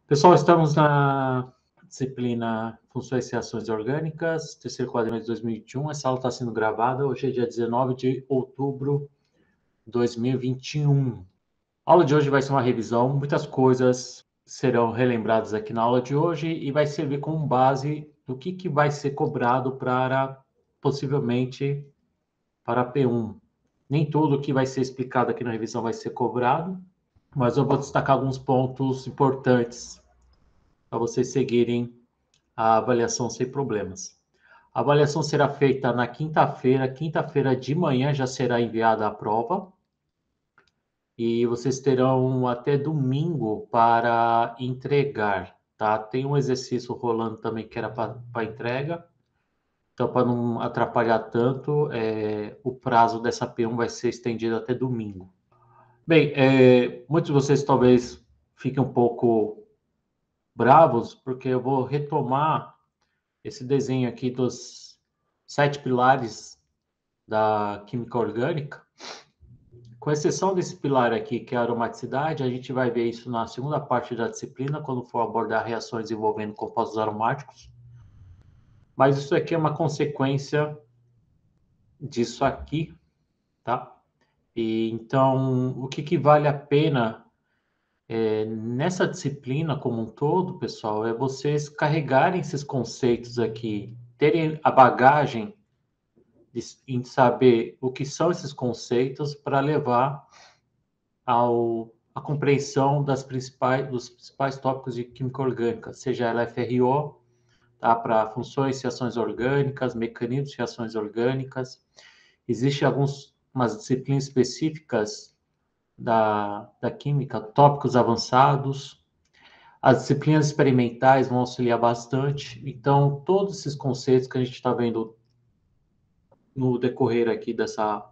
Pessoal, estamos na disciplina Funções e Reações Orgânicas, terceiro quadrimestre de 2021. Essa aula está sendo gravada, hoje é dia 19 de outubro de 2021. A aula de hoje vai ser uma revisão, muitas coisas serão relembradas aqui na aula de hoje e vai servir como base do que vai ser cobrado para, possivelmente, para a P1. Nem tudo que vai ser explicado aqui na revisão vai ser cobrado, mas eu vou destacar alguns pontos importantes para vocês seguirem a avaliação sem problemas. A avaliação será feita na quinta-feira de manhã já será enviada a prova, e vocês terão até domingo para entregar, tá? Tem um exercício rolando também que era para entrega, então para não atrapalhar tanto, o prazo dessa P1 vai ser estendido até domingo. Bem, muitos de vocês talvez fiquem um pouco bravos, porque eu vou retomar esse desenho aqui dos 7 pilares da química orgânica. Com exceção desse pilar aqui, que é a aromaticidade, a gente vai ver isso na segunda parte da disciplina, quando for abordar reações envolvendo compostos aromáticos. Mas isso aqui é uma consequência disso aqui, tá? E então, o que vale a pena nessa disciplina como um todo, pessoal, é vocês carregarem esses conceitos aqui, terem a bagagem em saber o que são esses conceitos para levar à compreensão dos principais tópicos de química orgânica, seja ela FRO, tá, para funções e reações orgânicas, mecanismos de reações orgânicas. Existem algumas disciplinas específicas da química, tópicos avançados. As disciplinas experimentais vão auxiliar bastante. Então, todos esses conceitos que a gente está vendo no decorrer aqui dessa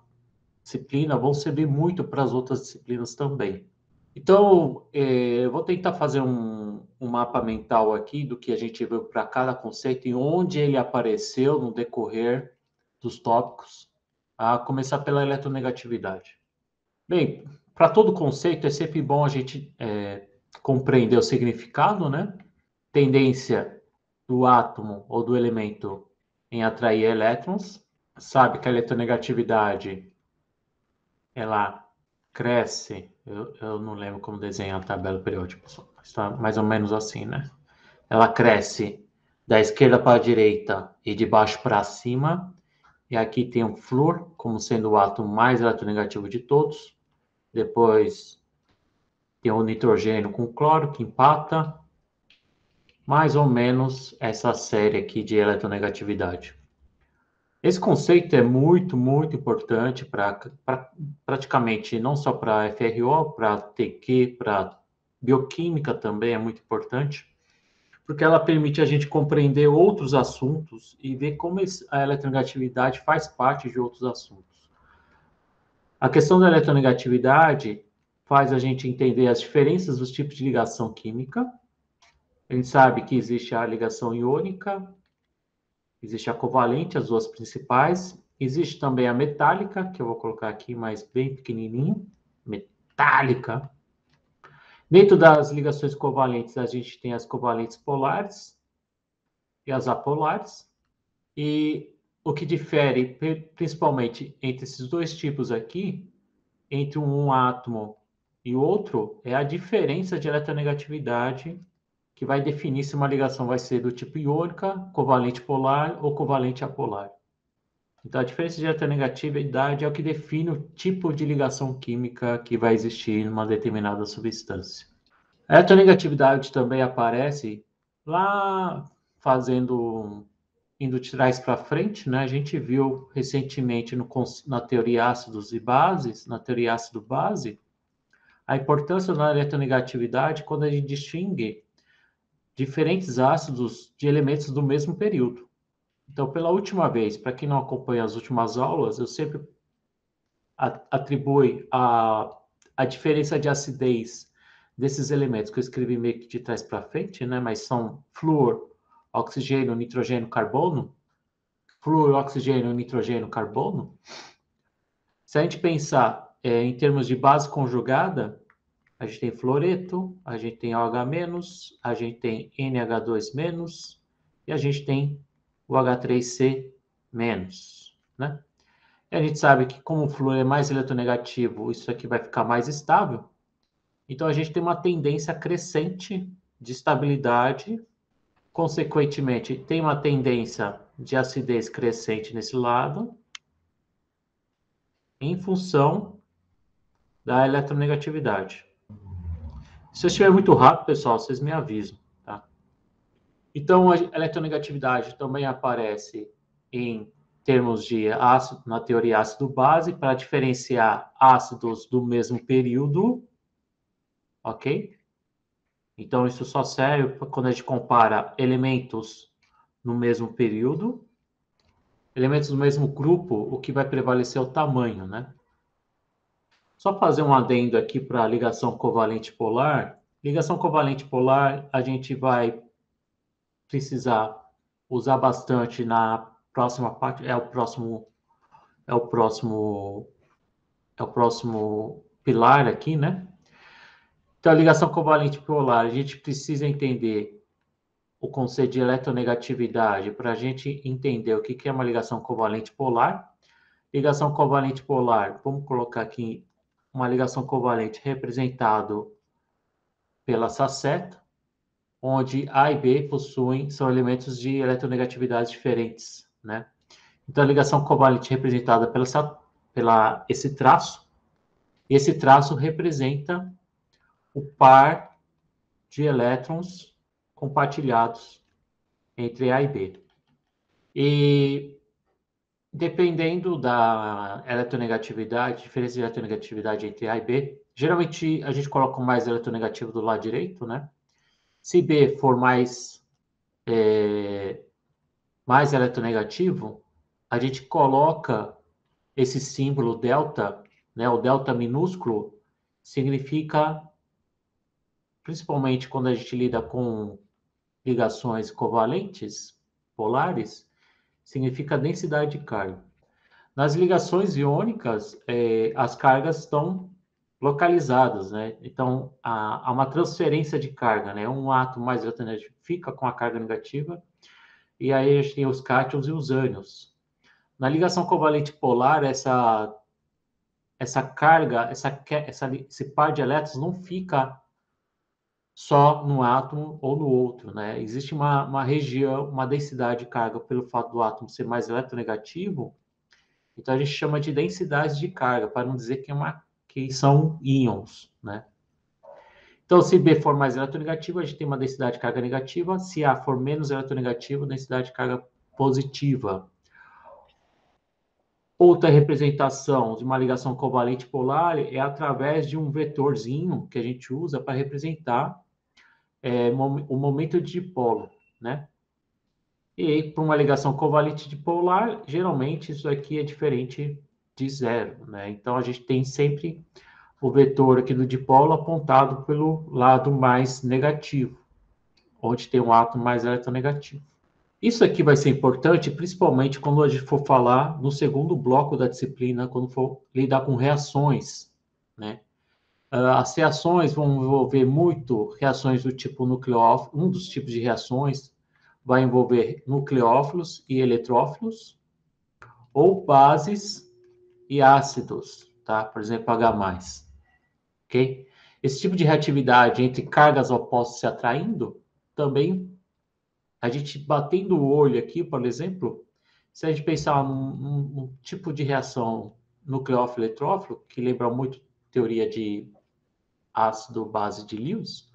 disciplina vão servir muito para as outras disciplinas também. Então, eu vou tentar fazer um mapa mental aqui do que a gente viu para cada conceito e onde ele apareceu no decorrer dos tópicos, a começar pela eletronegatividade. Bem, para todo conceito é sempre bom a gente compreender o significado, né? Tendência do átomo ou do elemento em atrair elétrons. Sabe que a eletronegatividade ela cresce, eu não lembro como desenhar a tabela periódica, mas está mais ou menos assim, né? Ela cresce da esquerda para a direita e de baixo para cima, e aqui tem um flúor como sendo o átomo mais eletronegativo de todos. Depois tem o nitrogênio com cloro, que empata. Mais ou menos essa série aqui de eletronegatividade. Esse conceito é muito, muito importante para praticamente não só para FRO, para TQ, para bioquímica também é muito importante, porque ela permite a gente compreender outros assuntos e ver como a eletronegatividade faz parte de outros assuntos. A questão da eletronegatividade faz a gente entender as diferenças dos tipos de ligação química. A gente sabe que existe a ligação iônica, existe a covalente, as duas principais. Existe também a metálica, que eu vou colocar aqui, mas bem pequenininho. Metálica. Dentro das ligações covalentes, a gente tem as covalentes polares e as apolares. E o que difere, principalmente, entre esses dois tipos aqui, entre um átomo e outro, é a diferença de eletronegatividade que vai definir se uma ligação vai ser do tipo iônica, covalente polar ou covalente apolar. Então, a diferença de eletronegatividade é o que define o tipo de ligação química que vai existir em uma determinada substância. A eletronegatividade também aparece lá indo de trás para frente, né? A gente viu recentemente na teoria ácidos e bases, na teoria ácido-base, a importância da eletronegatividade quando a gente distingue diferentes ácidos de elementos do mesmo período. Então, pela última vez, para quem não acompanha as últimas aulas, eu sempre atribuo a diferença de acidez desses elementos que eu escrevi meio que de trás para frente, né? Mas são flúor, oxigênio, nitrogênio, carbono. Flúor, oxigênio, nitrogênio, carbono. Se a gente pensar em termos de base conjugada, A gente tem fluoreto, a gente tem OH-, a gente tem NH2-, e a gente tem o H3C-, né? E a gente sabe que como o flúor é mais eletronegativo, isso aqui vai ficar mais estável. Então a gente tem uma tendência crescente de estabilidade, consequentemente tem uma tendência de acidez crescente nesse lado, em função da eletronegatividade. Se eu estiver muito rápido, pessoal, vocês me avisam, tá? Então, a eletronegatividade também aparece em termos de ácido, na teoria ácido-base, para diferenciar ácidos do mesmo período, ok? Então, isso só serve quando a gente compara elementos no mesmo período. Elementos do mesmo grupo, o que vai prevalecer é o tamanho, né? Só fazer um adendo aqui para a ligação covalente polar. Ligação covalente polar, a gente vai precisar usar bastante na próxima parte, é o próximo, é o próximo pilar aqui, né? Então, a ligação covalente polar, a gente precisa entender o conceito de eletronegatividade para a gente entender o que é uma ligação covalente polar. Ligação covalente polar, vamos colocar aqui uma ligação covalente representado pela essa seta, onde A e B são elementos de eletronegatividades diferentes, né? Então, a ligação covalente representada pela esse traço, e esse traço representa o par de elétrons compartilhados entre A e B. E dependendo da eletronegatividade, diferença de eletronegatividade entre A e B, geralmente a gente coloca o mais eletronegativo do lado direito, né? Se B for mais eletronegativo, a gente coloca esse símbolo delta, né? O delta minúsculo significa, principalmente quando a gente lida com ligações covalentes, polares, significa densidade de carga. Nas ligações iônicas, as cargas estão localizadas, né? Então, há uma transferência de carga, né? Um átomo mais eletronegativo fica com a carga negativa, e aí a gente tem os cátions e os ânions. Na ligação covalente polar, essa carga, esse par de elétrons não fica só no átomo ou no outro, né? Existe uma região, uma densidade de carga pelo fato do átomo ser mais eletronegativo, então a gente chama de densidade de carga, para não dizer que são íons, né? Então, se B for mais eletronegativo, a gente tem uma densidade de carga negativa. Se A for menos eletronegativo, densidade de carga positiva. Outra representação de uma ligação covalente polar é através de um vetorzinho que a gente usa para representar o momento de dipolo, né? E para uma ligação covalente dipolar, geralmente isso aqui é diferente de zero, né? Então a gente tem sempre o vetor aqui do dipolo apontado pelo lado mais negativo, onde tem um átomo mais eletronegativo. Isso aqui vai ser importante, principalmente quando a gente for falar no segundo bloco da disciplina, quando for lidar com reações, né? As reações vão envolver muito reações do tipo nucleófilo. Um dos tipos de reações vai envolver nucleófilos e eletrófilos, ou bases e ácidos, tá? Por exemplo, H+, ok? Esse tipo de reatividade entre cargas opostas se atraindo, também, a gente batendo o olho aqui, por exemplo, se a gente pensar num tipo de reação nucleófilo-eletrófilo, que lembra muito teoria de ácido-base de Lewis,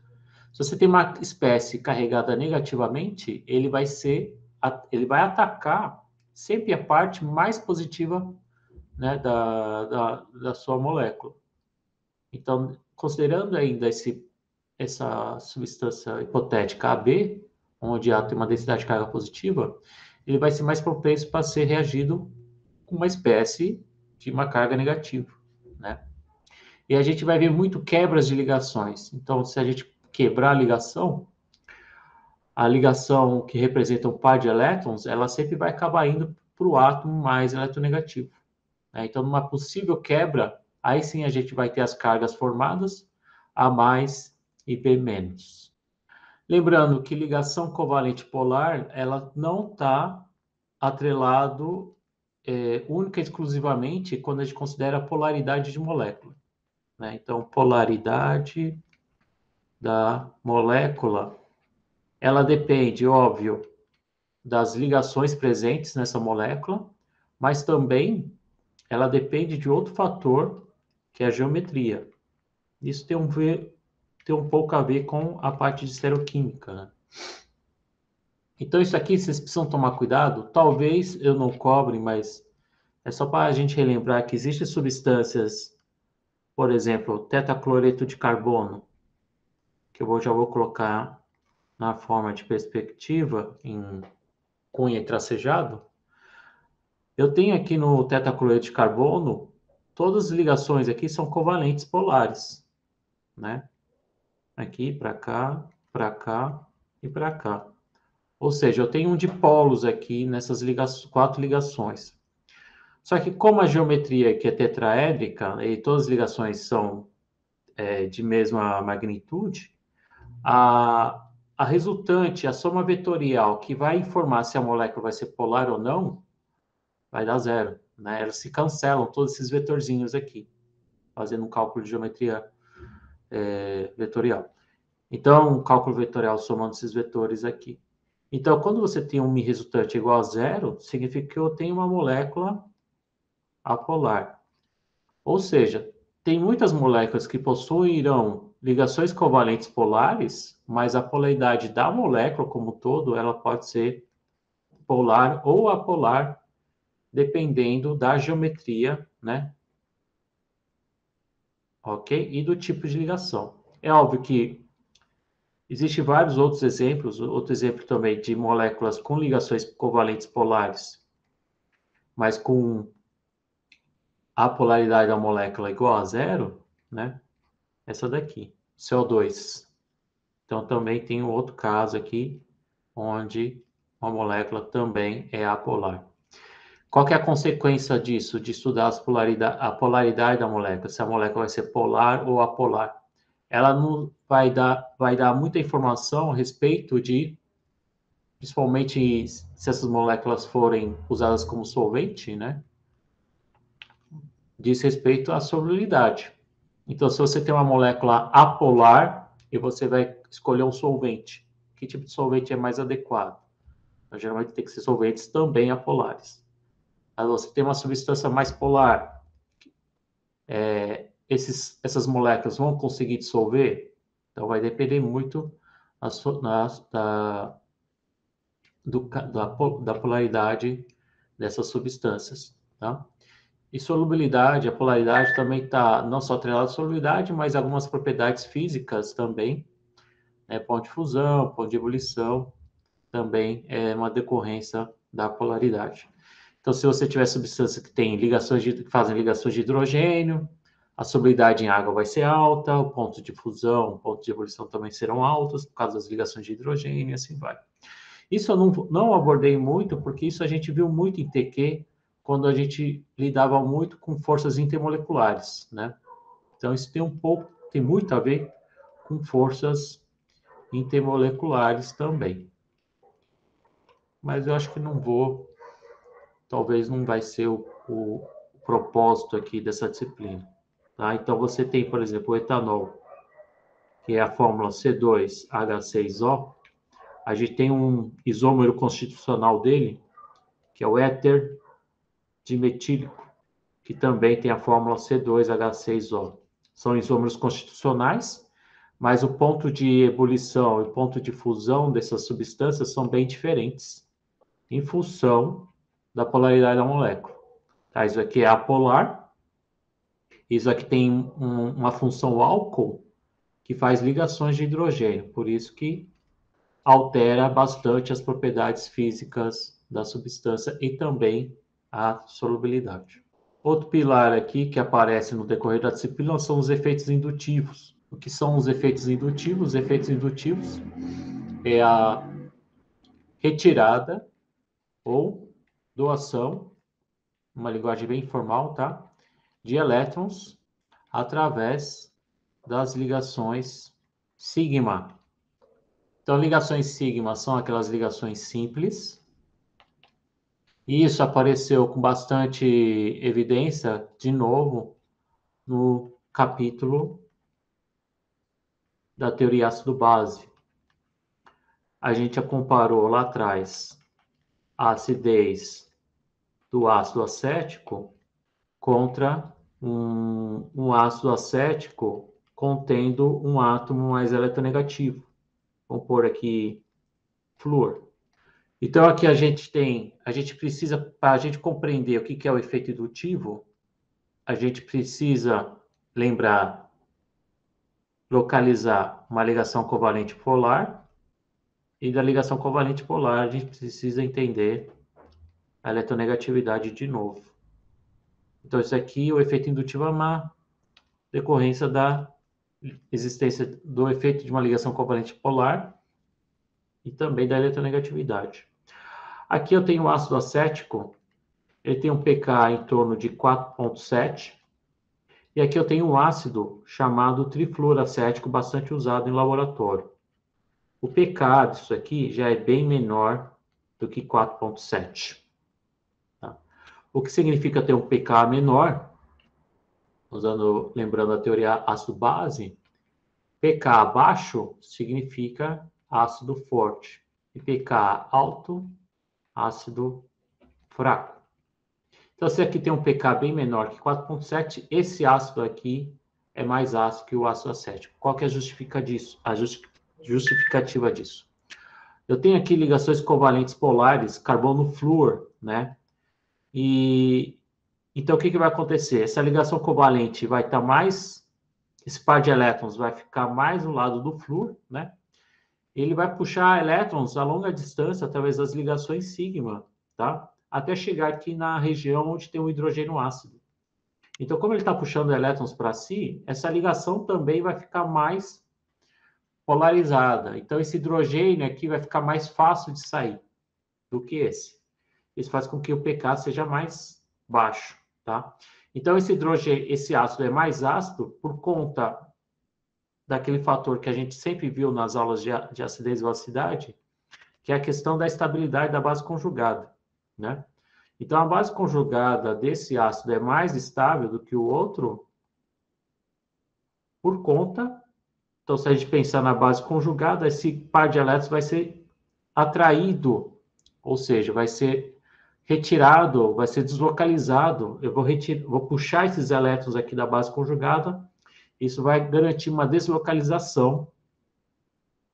se você tem uma espécie carregada negativamente, ele vai atacar sempre a parte mais positiva, né, da sua molécula. Então, considerando ainda essa substância hipotética AB, onde A tem uma densidade de carga positiva, ele vai ser mais propenso para ser reagido com uma espécie de uma carga negativa, né? E a gente vai ver muito quebras de ligações. Então, se a gente quebrar a ligação que representa um par de elétrons, ela sempre vai acabar indo para o átomo mais eletronegativo, né? Então, numa possível quebra, aí sim a gente vai ter as cargas formadas, A mais e B menos. Lembrando que ligação covalente polar, ela não está atrelado única e exclusivamente quando a gente considera a polaridade de molécula, né? Então, polaridade da molécula, ela depende, óbvio, das ligações presentes nessa molécula, mas também ela depende de outro fator, que é a geometria. Isso tem um pouco a ver com a parte de estereoquímica, né? Então, isso aqui vocês precisam tomar cuidado. Talvez eu não cobre, mas é só para a gente relembrar que existem substâncias, por exemplo, tetacloreto de carbono, que já vou colocar na forma de perspectiva, em cunha tracejado. Eu tenho aqui no tetacloreto de carbono, todas as ligações aqui são covalentes polares, né? Aqui, para cá e para cá. Ou seja, eu tenho um dipolos aqui nessas 4 ligações. Só que como a geometria aqui é tetraédrica e todas as ligações são de mesma magnitude, a resultante, a soma vetorial que vai informar se a molécula vai ser polar ou não, vai dar 0, né? Elas se cancelam, todos esses vetorzinhos aqui, fazendo um cálculo de geometria vetorial. Então, um cálculo vetorial somando esses vetores aqui. Então, quando você tem um resultante igual a 0, significa que eu tenho uma molécula apolar. Ou seja, tem muitas moléculas que possuirão ligações covalentes polares, mas a polaridade da molécula como um todo, ela pode ser polar ou apolar, dependendo da geometria, né? Ok? E do tipo de ligação. É óbvio que existem vários outros exemplos, outro exemplo também de moléculas com ligações covalentes polares, mas com a polaridade da molécula igual a 0, né? Essa daqui, CO2. Então, também tem um outro caso aqui, onde uma molécula também é apolar. Qual que é a consequência disso, de estudar a polaridade da molécula, se a molécula vai ser polar ou apolar? Ela não vai dar muita informação a respeito de, principalmente se essas moléculas forem usadas como solvente, né? Diz respeito à solubilidade. Então, se você tem uma molécula apolar, e você vai escolher um solvente, que tipo de solvente é mais adequado? Então, geralmente tem que ser solventes também apolares. Aí você tem uma substância mais polar, essas moléculas vão conseguir dissolver? Então, vai depender muito da polaridade dessas substâncias, tá? E solubilidade, a polaridade também está não só atrelada à solubilidade, mas algumas propriedades físicas também, né? Ponto de fusão, ponto de ebulição, também é uma decorrência da polaridade. Então, se você tiver substância que tem que fazem ligações de hidrogênio, a solubilidade em água vai ser alta, o ponto de fusão, o ponto de ebulição também serão altos, por causa das ligações de hidrogênio e assim vai. Isso eu não abordei muito, porque isso a gente viu muito em TQ, quando a gente lidava muito com forças intermoleculares, né? Então, isso tem muito a ver com forças intermoleculares também. Mas eu acho que talvez não vai ser o propósito aqui dessa disciplina. Tá? Então, você tem, por exemplo, o etanol, que é a fórmula C2H6O. A gente tem um isômero constitucional dele, que é o éter dimetílico, que também tem a fórmula C2H6O. São isômeros constitucionais, mas o ponto de ebulição e o ponto de fusão dessas substâncias são bem diferentes, em função da polaridade da molécula. Tá? Isso aqui é apolar, isso aqui tem uma função álcool, que faz ligações de hidrogênio, por isso que altera bastante as propriedades físicas da substância e também a solubilidade. Outro pilar aqui que aparece no decorrer da disciplina são os efeitos indutivos. O que são os efeitos indutivos? Os efeitos indutivos é a retirada ou doação, uma linguagem bem informal, tá? De elétrons através das ligações sigma. Então, ligações sigma são aquelas ligações simples. E isso apareceu com bastante evidência, de novo, no capítulo da teoria ácido-base. A gente comparou lá atrás a acidez do ácido acético contra um ácido acético contendo um átomo mais eletronegativo. Vamos pôr aqui flúor. Então, aqui a gente precisa, para a gente compreender o que é o efeito indutivo, a gente precisa localizar uma ligação covalente polar, e da ligação covalente polar a gente precisa entender a eletronegatividade de novo. Então, isso aqui, o efeito indutivo é uma decorrência da existência do efeito de uma ligação covalente polar e também da eletronegatividade. Aqui eu tenho o ácido acético, ele tem um pK em torno de 4,7. E aqui eu tenho um ácido chamado trifluoracético, bastante usado em laboratório. O pK disso aqui já é bem menor do que 4,7. Tá? O que significa ter um pK menor, lembrando a teoria ácido-base, pK baixo significa ácido forte. E pK alto, ácido fraco. Então, se aqui tem um pK bem menor que 4,7, esse ácido aqui é mais ácido que o ácido acético. Qual que é a justificativa disso? Eu tenho aqui ligações covalentes polares, carbono-flúor, né? E então, o que vai acontecer? Essa ligação covalente vai estar mais... Esse par de elétrons vai ficar mais no lado do flúor, né? Ele vai puxar elétrons a longa distância através das ligações sigma, tá? Até chegar aqui na região onde tem o hidrogênio ácido. Então, como ele está puxando elétrons para si, essa ligação também vai ficar mais polarizada. Então, esse hidrogênio aqui vai ficar mais fácil de sair do que esse. Isso faz com que o pK seja mais baixo, tá? Então, esse ácido é mais ácido por conta daquele fator que a gente sempre viu nas aulas de acidez e basicidade, que é a questão da estabilidade da base conjugada, né? Então, a base conjugada desse ácido é mais estável do que o outro por conta... Então, se a gente pensar na base conjugada, esse par de elétrons vai ser atraído, ou seja, vai ser retirado, vai ser deslocalizado. Eu vou puxar esses elétrons aqui da base conjugada, isso vai garantir uma deslocalização,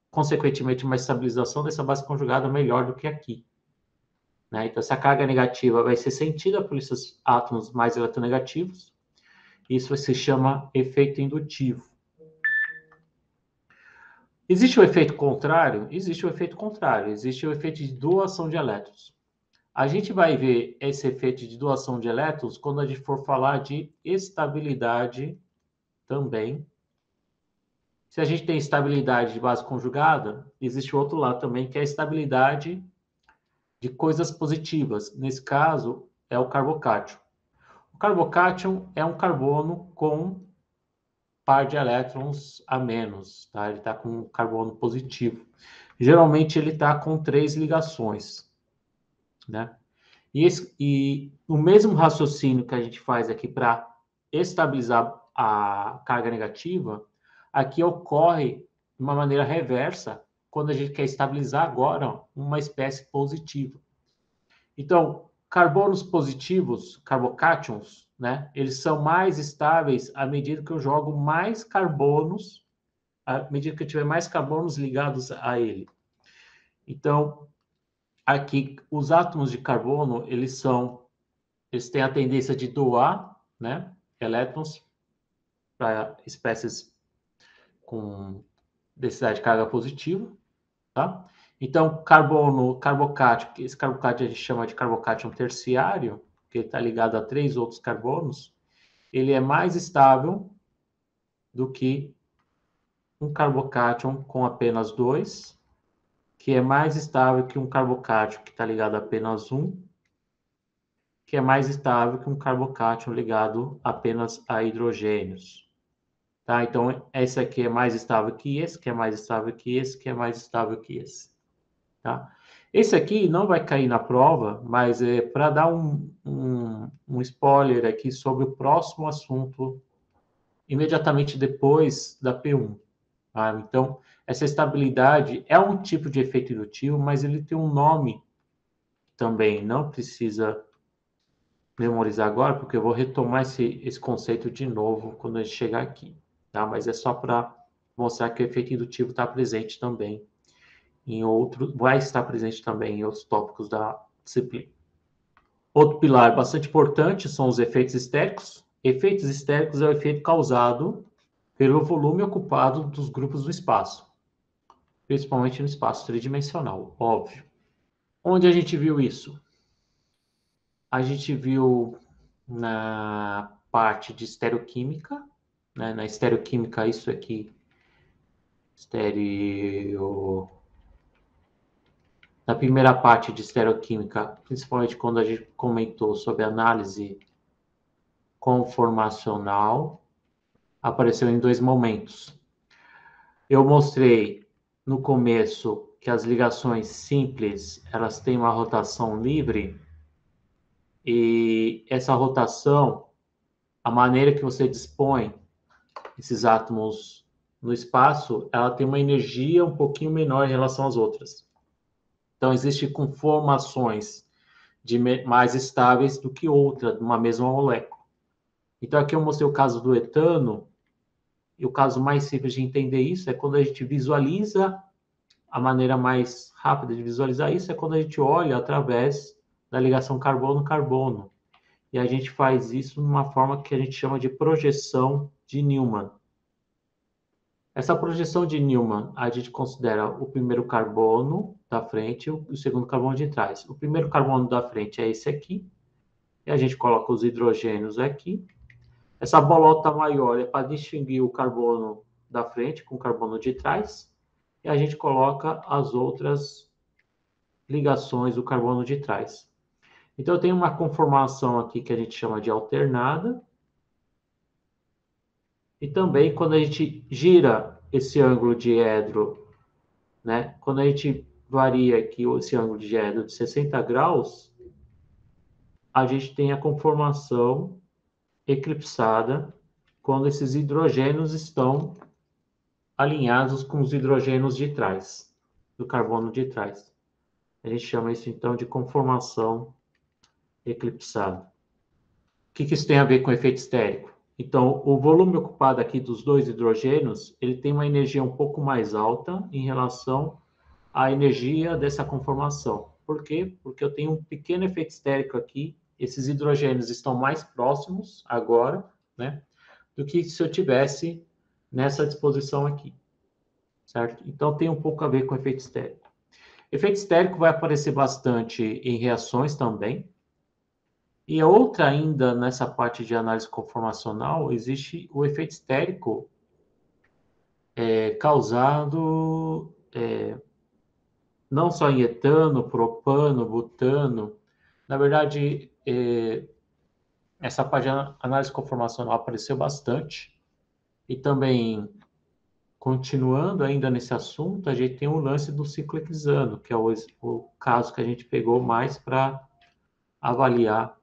consequentemente, uma estabilização dessa base conjugada melhor do que aqui. Né? Então, essa carga negativa vai ser sentida por esses átomos mais eletronegativos. Isso se chama efeito indutivo. Existe o efeito contrário? Existe o efeito contrário. Existe o efeito de doação de elétrons. A gente vai ver esse efeito de doação de elétrons quando a gente for falar de estabilidade também. Se a gente tem estabilidade de base conjugada, existe o outro lado também, que é a estabilidade de coisas positivas. Nesse caso, é o carbocátion. O carbocátion é um carbono com par de elétrons a menos, tá? Ele está com um carbono positivo. Geralmente ele está com 3 ligações, né? E o mesmo raciocínio que a gente faz aqui para estabilizar a carga negativa, aqui ocorre de uma maneira reversa quando a gente quer estabilizar agora uma espécie positiva. Então, carbonos positivos, carbocátions, né? Eles são mais estáveis à medida que eu jogo mais carbonos, à medida que eu tiver mais carbonos ligados a ele. Então, aqui, os átomos de carbono, eles têm a tendência de doar, né, elétrons para espécies com densidade de carga positiva, tá? Então, carbocátion, esse carbocátion a gente chama de carbocátion terciário, que está ligado a 3 outros carbonos, ele é mais estável do que um carbocátion com apenas 2, que é mais estável que um carbocátion que está ligado a apenas 1, que é mais estável que um carbocátion ligado apenas a hidrogênios. Tá? Então, esse aqui é mais estável que esse, que é mais estável que esse, que é mais estável que esse. Tá? Esse aqui não vai cair na prova, mas é para dar um spoiler aqui sobre o próximo assunto, imediatamente depois da P1. Tá? Então, essa estabilidade é um tipo de efeito indutivo, mas ele tem um nome também. Não precisa memorizar agora, porque eu vou retomar esse conceito de novo quando a gente chegar aqui. Tá? Mas é só para mostrar que o efeito indutivo está presente também em outros, vai estar presente também em outros tópicos da disciplina. Outro pilar bastante importante são os efeitos histéricos. Efeitos histéricos é o efeito causado pelo volume ocupado dos grupos do espaço, principalmente no espaço tridimensional, óbvio. Onde a gente viu isso? A gente viu na parte de estereoquímica, né? Na estereoquímica, isso aqui, estereo... Na primeira parte de estereoquímica, principalmente quando a gente comentou sobre análise conformacional, apareceu em 2 momentos. Eu mostrei no começo que as ligações simples, elas têm uma rotação livre, e essa rotação, a maneira que você dispõe esses átomos no espaço, ela tem uma energia um pouquinho menor em relação às outras. Então, existem conformações mais estáveis do que outra, de uma mesma molécula. Então, aqui eu mostrei o caso do etano, e o caso mais simples de entender isso é quando a gente visualiza, a maneira mais rápida de visualizar isso é quando a gente olha através da ligação carbono-carbono. E a gente faz isso numa forma que a gente chama de projeção de Newman. Essa projeção de Newman, a gente considera o primeiro carbono da frente e o segundo carbono de trás. O primeiro carbono da frente é esse aqui, e a gente coloca os hidrogênios aqui. Essa bolota maior é para distinguir o carbono da frente com o carbono de trás, e a gente coloca as outras ligações do carbono de trás. Então, eu tenho uma conformação aqui que a gente chama de alternada, e também quando a gente gira esse ângulo diedro, né? Quando a gente varia aqui esse ângulo diedro de 60 graus, a gente tem a conformação eclipsada quando esses hidrogênios estão alinhados com os hidrogênios de trás, do carbono de trás. A gente chama isso então de conformação eclipsada. O que isso tem a ver com efeito estérico? Então, o volume ocupado aqui dos dois hidrogênios, ele tem uma energia um pouco mais alta em relação à energia dessa conformação. Por quê? Porque eu tenho um pequeno efeito estérico aqui, esses hidrogênios estão mais próximos agora, né, do que se eu tivesse nessa disposição aqui, certo? Então, tem um pouco a ver com efeito estérico. Efeito estérico vai aparecer bastante em reações também. E outra ainda nessa parte de análise conformacional, existe o efeito estérico causado não só em etano, propano, butano. Na verdade, essa parte de análise conformacional apareceu bastante. E também, continuando ainda nesse assunto, a gente tem o lance do ciclo hexano, que é o caso que a gente pegou mais para avaliar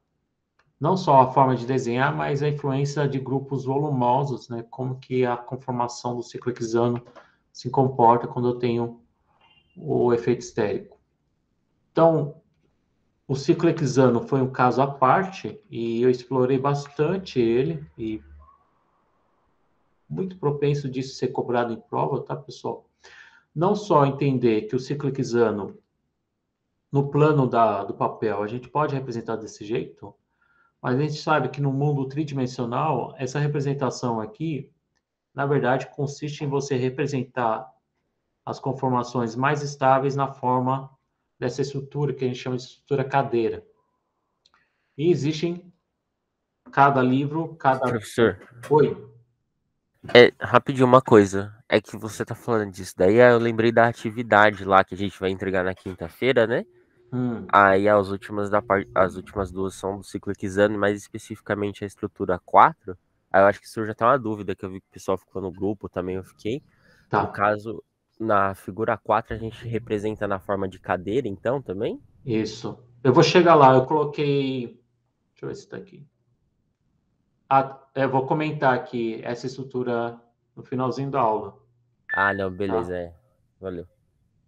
não só a forma de desenhar, mas a influência de grupos volumosos, né? Como que a conformação do ciclo hexano se comporta quando eu tenho o efeito estérico. Então, o ciclo hexano foi um caso à parte e eu explorei bastante ele e muito propenso disso ser cobrado em prova, tá, pessoal? Não só entender que o ciclo hexano, no plano do papel, a gente pode representar desse jeito, mas a gente sabe que no mundo tridimensional, essa representação aqui, na verdade, consiste em você representar as conformações mais estáveis na forma dessa estrutura que a gente chama de estrutura cadeira. E existem cada livro, cada... Professor, Oi. rapidinho uma coisa. É que você tá falando disso daí, aí eu lembrei da atividade lá que a gente vai entregar na quinta-feira, né? Aí as últimas duas são do ciclo hexano, mais especificamente a estrutura 4. Aí eu acho que surge até uma dúvida que eu vi que o pessoal ficou no grupo, também eu fiquei. Tá. No caso, na figura 4 a gente representa na forma de cadeira, então, também? Isso. Eu vou chegar lá, eu coloquei. Deixa eu ver se está aqui. Eu vou comentar aqui essa estrutura no finalzinho da aula. Ah, não, beleza, Tá? Valeu.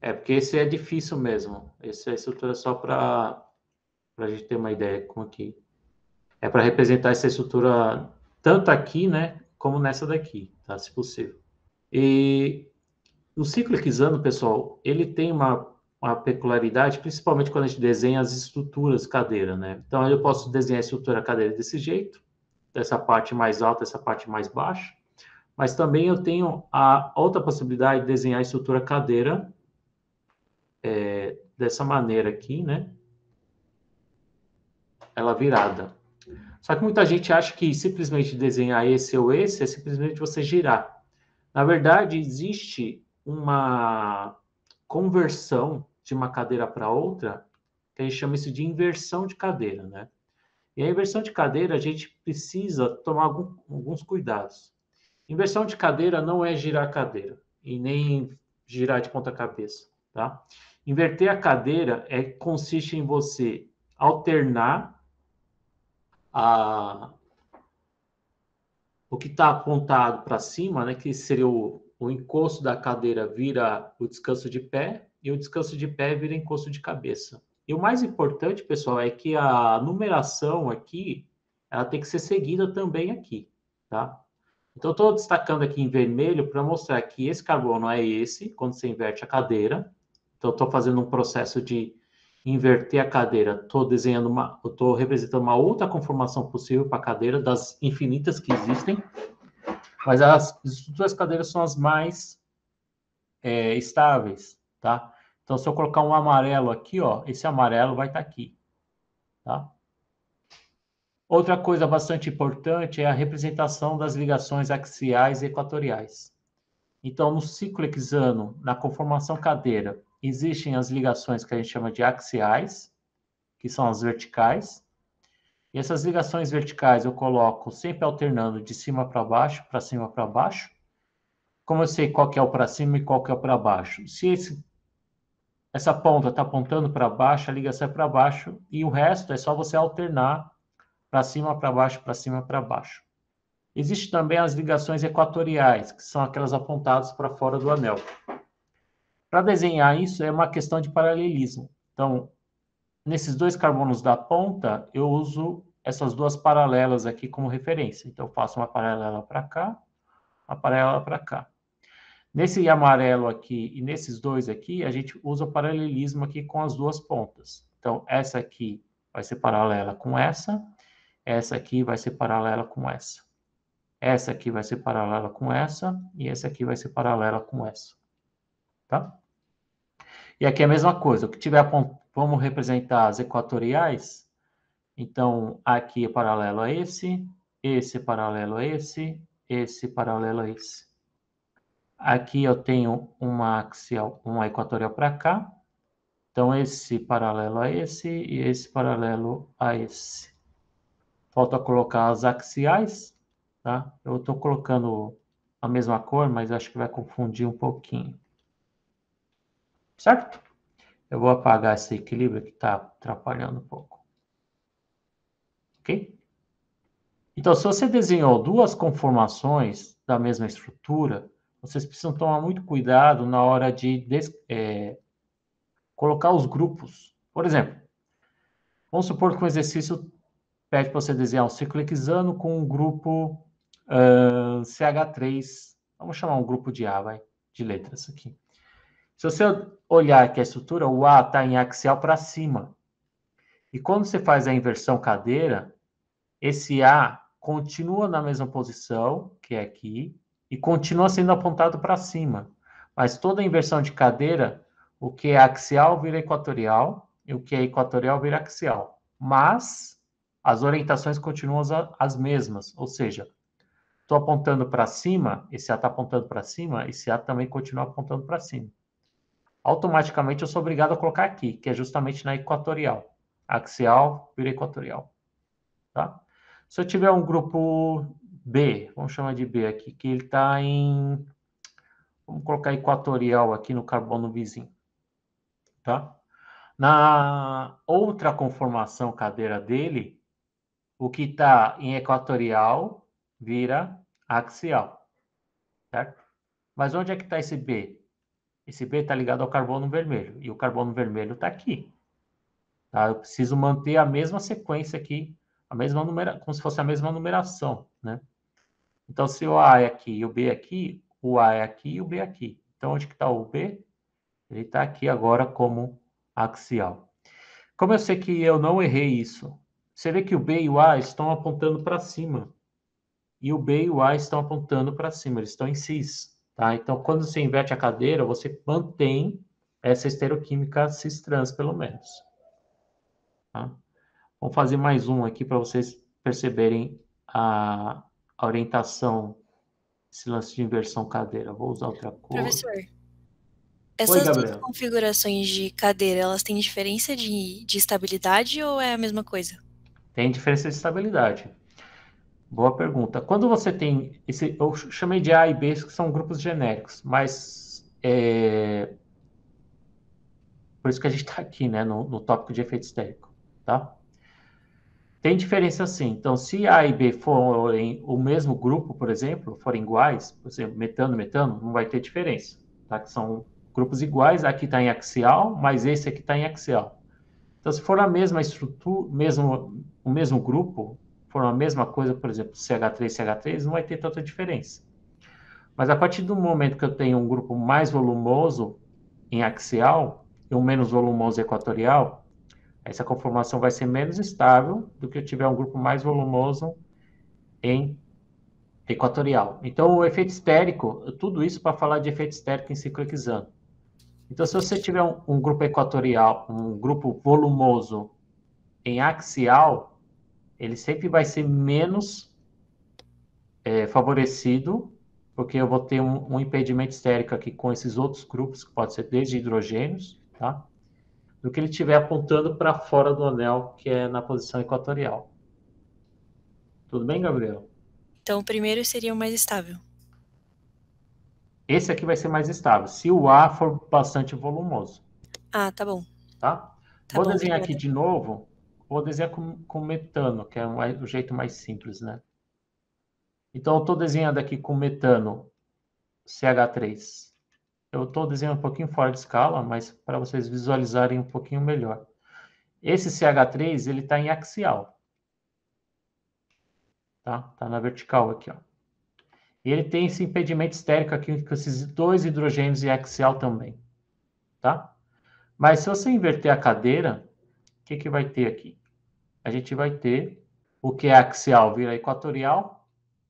Porque esse é difícil mesmo. Essa estrutura é só para a gente ter uma ideia como aqui. É para representar essa estrutura tanto aqui, né, como nessa daqui, tá? Se possível. E o ciclo Kizano, pessoal, ele tem uma peculiaridade, principalmente quando a gente desenha as estruturas cadeira, né? Então, eu posso desenhar a estrutura cadeira desse jeito, dessa parte mais alta, essa parte mais baixa, mas também eu tenho a outra possibilidade de desenhar a estrutura cadeira dessa maneira aqui, né? Ela virada. Só que muita gente acha que simplesmente desenhar esse ou esse é simplesmente você girar. Na verdade, existe uma conversão de uma cadeira para outra, que a gente chama isso de inversão de cadeira, né? E a inversão de cadeira, a gente precisa tomar alguns cuidados. Inversão de cadeira não é girar a cadeira e nem girar de ponta cabeça, tá? Inverter a cadeira consiste em você alternar a, o que está apontado para cima, né, que seria o encosto da cadeira vira o descanso de pé e o descanso de pé vira encosto de cabeça. E o mais importante, pessoal, é que a numeração aqui, ela tem que ser seguida também aqui, tá? Então, estou destacando aqui em vermelho para mostrar que esse carbono é esse, quando você inverte a cadeira. Então, estou fazendo um processo de inverter a cadeira. Estou representando uma outra conformação possível para a cadeira, das infinitas que existem. Mas as estruturas cadeiras são as mais estáveis, tá? Então, se eu colocar um amarelo aqui, ó, esse amarelo vai estar aqui, tá? Outra coisa bastante importante é a representação das ligações axiais e equatoriais. Então, no ciclo hexano, na conformação cadeira, existem as ligações que a gente chama de axiais, que são as verticais. E essas ligações verticais eu coloco sempre alternando de cima para baixo, para cima para baixo. Como eu sei qual que é o para cima e qual que é o para baixo? Se essa ponta está apontando para baixo, a ligação é para baixo, e o resto é só você alternar para cima, para baixo, para cima, para baixo. Existem também as ligações equatoriais, que são aquelas apontadas para fora do anel. Para desenhar isso é uma questão de paralelismo. Então, nesses dois carbonos da ponta, eu uso essas duas paralelas aqui como referência. Então, eu faço uma paralela para cá, uma paralela para cá. Nesse amarelo aqui e nesses dois aqui, a gente usa o paralelismo aqui com as duas pontas. Então, essa aqui vai ser paralela com essa aqui vai ser paralela com essa aqui vai ser paralela com essa, e essa aqui vai ser paralela com essa. Tá? E aqui é a mesma coisa, o que tiver, vamos representar as equatoriais. Então, aqui é paralelo a esse paralelo a esse paralelo a esse. Aqui eu tenho uma axial, uma equatorial para cá. Então, esse paralelo a esse e esse paralelo a esse. Falta colocar as axiais, tá? Eu estou colocando a mesma cor, mas acho que vai confundir um pouquinho. Certo? Eu vou apagar esse equilíbrio que está atrapalhando um pouco. Ok? Então, se você desenhou duas conformações da mesma estrutura, vocês precisam tomar muito cuidado na hora de colocar os grupos. Por exemplo, vamos supor que um exercício pede para você desenhar um ciclo hexano com um grupo CH3. Vamos chamar um grupo de A, vai, de letras aqui. Se você olhar aqui a estrutura, o A está em axial para cima. E quando você faz a inversão cadeira, esse A continua na mesma posição, que é aqui, e continua sendo apontado para cima. Mas toda inversão de cadeira, o que é axial vira equatorial, e o que é equatorial vira axial. Mas as orientações continuam as mesmas, ou seja, estou apontando para cima, esse A está apontando para cima, esse A também continua apontando para cima. Automaticamente eu sou obrigado a colocar aqui, que é justamente na equatorial. Axial vira equatorial. Tá? Se eu tiver um grupo B, vamos chamar de B aqui, que ele está em... Vamos colocar equatorial aqui no carbono vizinho, tá? Na outra conformação cadeira dele, o que está em equatorial vira axial, certo? Mas onde é que está esse B? Esse B está ligado ao carbono vermelho, e o carbono vermelho está aqui. Tá? Eu preciso manter a mesma sequência aqui, como se fosse a mesma numeração, né? Então, se o A é aqui e o B é aqui, o A é aqui e o B é aqui. Então, onde que está o B? Ele está aqui agora como axial. Como eu sei que eu não errei isso, você vê que o B e o A estão apontando para cima. E o B e o A estão apontando para cima, eles estão em cis. Tá? Então, quando você inverte a cadeira, você mantém essa estereoquímica cis-trans, pelo menos. Tá? Vamos fazer mais um aqui para vocês perceberem a orientação, esse lance de inversão cadeira. Vou usar outra cor. Professor, Oi, essas duas Gabriel. configurações de cadeira, elas têm diferença de estabilidade ou é a mesma coisa? Tem diferença de estabilidade. Boa pergunta. Quando você tem esse, eu chamei de A e B, que são grupos genéricos, mas por isso que a gente está aqui, né, no tópico de efeito estérico, tá? Tem diferença sim. Então, se A e B forem o mesmo grupo, por exemplo, forem iguais, por exemplo, metano, metano, não vai ter diferença, tá? Que são grupos iguais, aqui está em axial, mas esse aqui está em axial. Então, se for a mesma estrutura, o mesmo grupo, for a mesma coisa, por exemplo, CH3, CH3, não vai ter tanta diferença. Mas a partir do momento que eu tenho um grupo mais volumoso em axial e um menos volumoso equatorial, essa conformação vai ser menos estável do que eu tiver um grupo mais volumoso em equatorial. Então, o efeito estérico, tudo isso para falar de efeito estérico em ciclo hexano. Então, se você tiver um grupo equatorial, um grupo volumoso em axial, ele sempre vai ser menos favorecido, porque eu vou ter um impedimento estérico aqui com esses outros grupos, que pode ser desde hidrogênios, tá? Do que ele estiver apontando para fora do anel, que é na posição equatorial. Tudo bem, Gabriel? Então, o primeiro seria o mais estável. Esse aqui vai ser mais estável, se o A for bastante volumoso. Ah, tá bom. Tá? Tá Vou bom, desenhar obrigada. aqui de novo. Vou desenhar com metano, que é o jeito mais simples, né? Então, eu estou desenhando aqui com metano CH3. Eu estou desenhando um pouquinho fora de escala, mas para vocês visualizarem um pouquinho melhor. Esse CH3, ele está em axial. Tá? Tá na vertical aqui, ó. E ele tem esse impedimento estérico aqui com esses dois hidrogênios em axial também. Tá? Mas se você inverter a cadeira, o que, que vai ter aqui? A gente vai ter o que é axial vira equatorial,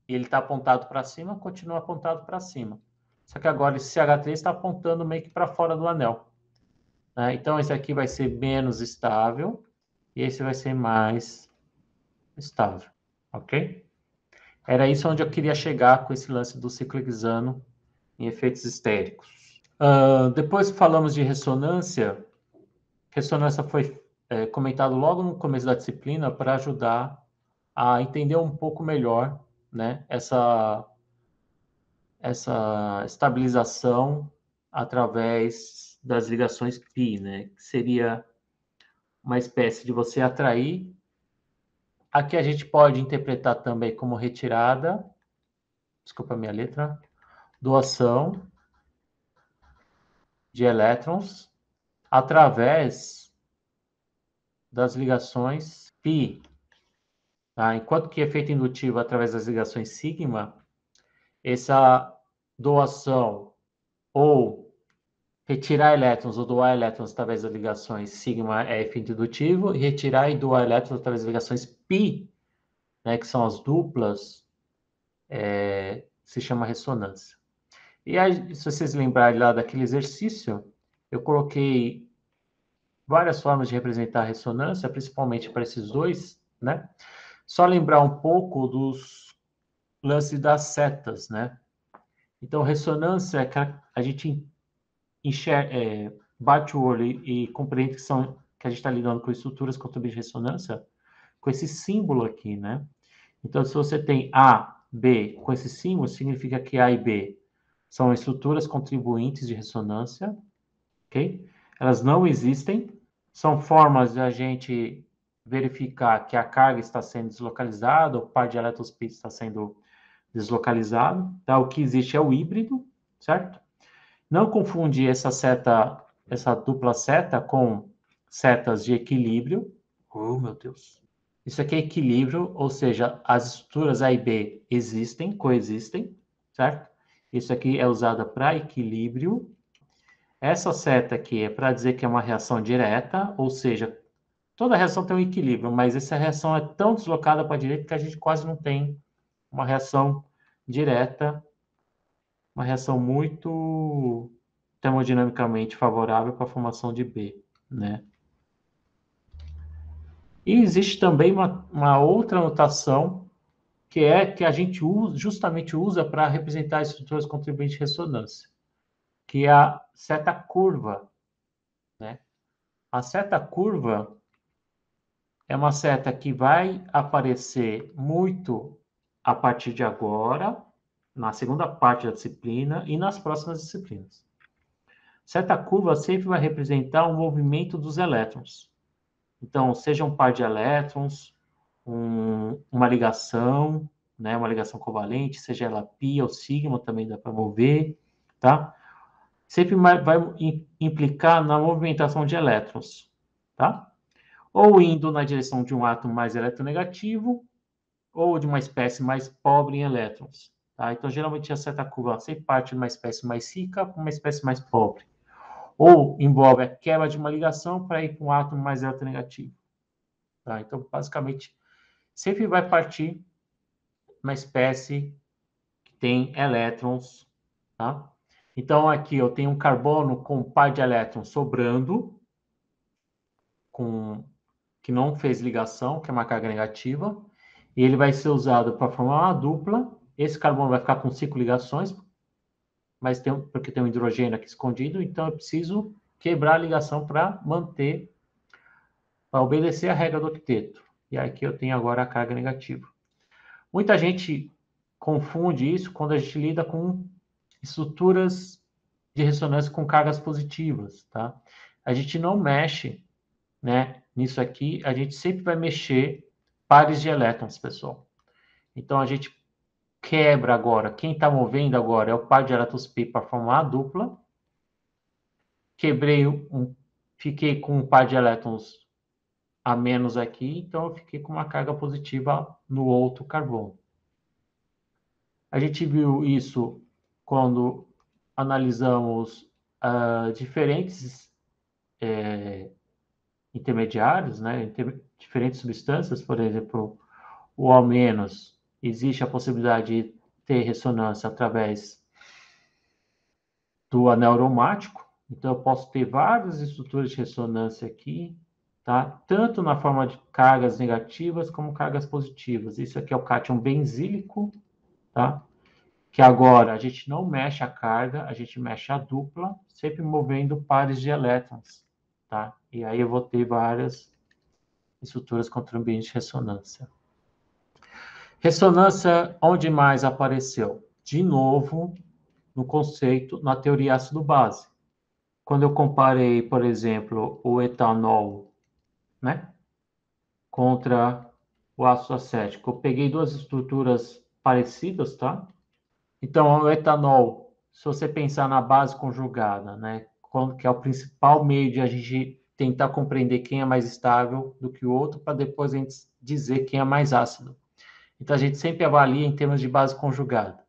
e ele está apontado para cima, continua apontado para cima. Só que agora esse CH3 está apontando meio que para fora do anel. Né? Então esse aqui vai ser menos estável, e esse vai ser mais estável. Ok? Era isso onde eu queria chegar com esse lance do ciclo hexano em efeitos estéricos. Depois falamos de ressonância. Ressonância foi comentado logo no começo da disciplina para ajudar a entender um pouco melhor, né, essa estabilização através das ligações π, né, que seria uma espécie de você atrair. Aqui a gente pode interpretar também como retirada, desculpa a minha letra, doação de elétrons através das ligações π. Tá? Enquanto que efeito indutivo através das ligações sigma, essa doação ou retirar elétrons ou doar elétrons através das ligações sigma é efeito indutivo, e retirar e doar elétrons através das ligações π, né, que são as duplas, se chama ressonância. E aí, se vocês lembrarem lá daquele exercício, eu coloquei várias formas de representar a ressonância, principalmente para esses dois, né? Só lembrar um pouco dos lances das setas, né? Então, ressonância é que a gente enxerga, bate o olho e compreende que a gente está lidando com estruturas com de ressonância, com esse símbolo aqui, né? Então, se você tem A B com esse símbolo significa que A e B são estruturas contribuintes de ressonância, ok? Elas não existem, são formas de a gente verificar que a carga está sendo deslocalizada, o par de elétrons pi está sendo deslocalizado, tá? O que existe é o híbrido, certo? Não confunde essa seta, essa dupla seta com setas de equilíbrio. Oh, meu Deus. Isso aqui é equilíbrio, ou seja, as estruturas A e B existem, coexistem, certo? Isso aqui é usada para equilíbrio. Essa seta aqui é para dizer que é uma reação direta, ou seja, toda reação tem um equilíbrio, mas essa reação é tão deslocada para a direita que a gente quase não tem uma reação direta, uma reação muito termodinamicamente favorável para a formação de B, né? E existe também uma outra notação que é que a gente justamente usa para representar estruturas contribuintes de ressonância, que é a seta curva, né? A seta curva é uma seta que vai aparecer muito a partir de agora, na segunda parte da disciplina e nas próximas disciplinas. Seta curva sempre vai representar o movimento dos elétrons. Então, seja um par de elétrons, uma ligação, né, uma ligação covalente, seja ela π ou sigma, também dá para mover, tá? Sempre vai implicar na movimentação de elétrons, tá? Ou indo na direção de um átomo mais eletronegativo, ou de uma espécie mais pobre em elétrons, tá? Então, geralmente, a seta curva sempre parte de uma espécie mais rica para uma espécie mais pobre. Ou envolve a quebra de uma ligação para ir para um átomo mais eletronegativo. Tá? Então, basicamente, sempre vai partir uma espécie que tem elétrons. Tá? Então, aqui eu tenho um carbono com um par de elétrons sobrando, que não fez ligação, que é uma carga negativa, e ele vai ser usado para formar uma dupla. Esse carbono vai ficar com 5 ligações, mas porque tem um hidrogênio aqui escondido, então eu preciso quebrar a ligação para manter, para obedecer a regra do octeto. E aqui eu tenho agora a carga negativa. Muita gente confunde isso quando a gente lida com estruturas de ressonância com cargas positivas, tá? A gente não mexe, né, nisso aqui, a gente sempre vai mexer pares de elétrons, pessoal. Então, a gente quebra agora, quem está movendo agora é o par de elétrons π para formar a dupla. Fiquei com um par de elétrons a menos aqui, então eu fiquei com uma carga positiva no outro carbono. A gente viu isso quando analisamos diferentes intermediários, né? Diferentes substâncias, por exemplo, o O-, existe a possibilidade de ter ressonância através do anel aromático. Então, eu posso ter várias estruturas de ressonância aqui, tá? Tanto na forma de cargas negativas como cargas positivas. Isso aqui é o cátion benzílico, tá? Que agora a gente não mexe a carga, a gente mexe a dupla, sempre movendo pares de elétrons, tá? E aí eu vou ter várias estruturas contribuintes de ressonância. Ressonância, onde mais apareceu? De novo, no conceito, na teoria ácido-base. Quando eu comparei, por exemplo, o etanol, né, contra o ácido acético, eu peguei duas estruturas parecidas, tá? Então, o etanol, se você pensar na base conjugada, né, que é o principal meio de a gente tentar compreender quem é mais estável do que o outro, para depois a gente dizer quem é mais ácido. Então, a gente sempre avalia em termos de base conjugada.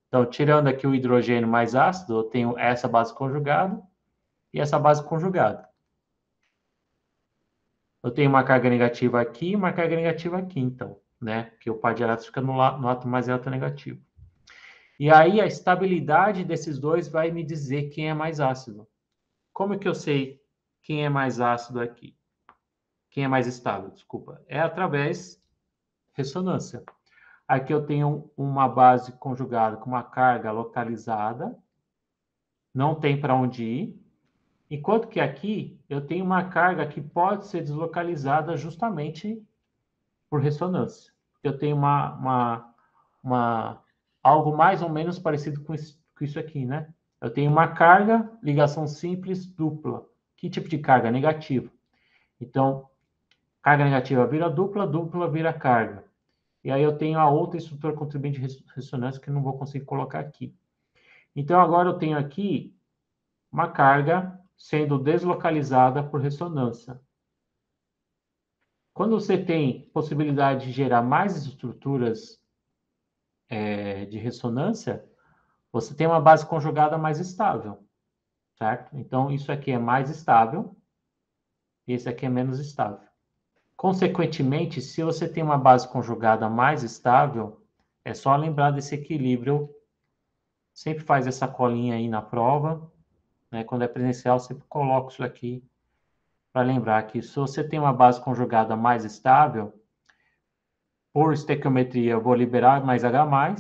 Então, tirando aqui o hidrogênio mais ácido, eu tenho essa base conjugada e essa base conjugada. Eu tenho uma carga negativa aqui e uma carga negativa aqui, então, né? Porque o par de elétrons fica no átomo mais eletronegativo. E aí, a estabilidade desses dois vai me dizer quem é mais ácido. Como é que eu sei quem é mais ácido aqui? Quem é mais estável, desculpa. É através ressonância. Aqui eu tenho uma base conjugada com uma carga localizada, não tem para onde ir, enquanto que aqui eu tenho uma carga que pode ser deslocalizada justamente por ressonância. Eu tenho uma algo mais ou menos parecido com isso aqui, né? Eu tenho uma carga, ligação simples, dupla. Que tipo de carga? Negativa. Então, carga negativa vira dupla, dupla vira carga. E aí eu tenho a outra estrutura contribuinte de ressonância que eu não vou conseguir colocar aqui. Então, agora eu tenho aqui uma carga sendo deslocalizada por ressonância. Quando você tem possibilidade de gerar mais estruturas de ressonância, você tem uma base conjugada mais estável, certo? Então, isso aqui é mais estável, e esse aqui é menos estável. Consequentemente, se você tem uma base conjugada mais estável, é só lembrar desse equilíbrio. Sempre faz essa colinha aí na prova, né? Quando é presencial, sempre coloco isso aqui para lembrar que se você tem uma base conjugada mais estável, por estequiometria eu vou liberar mais H+,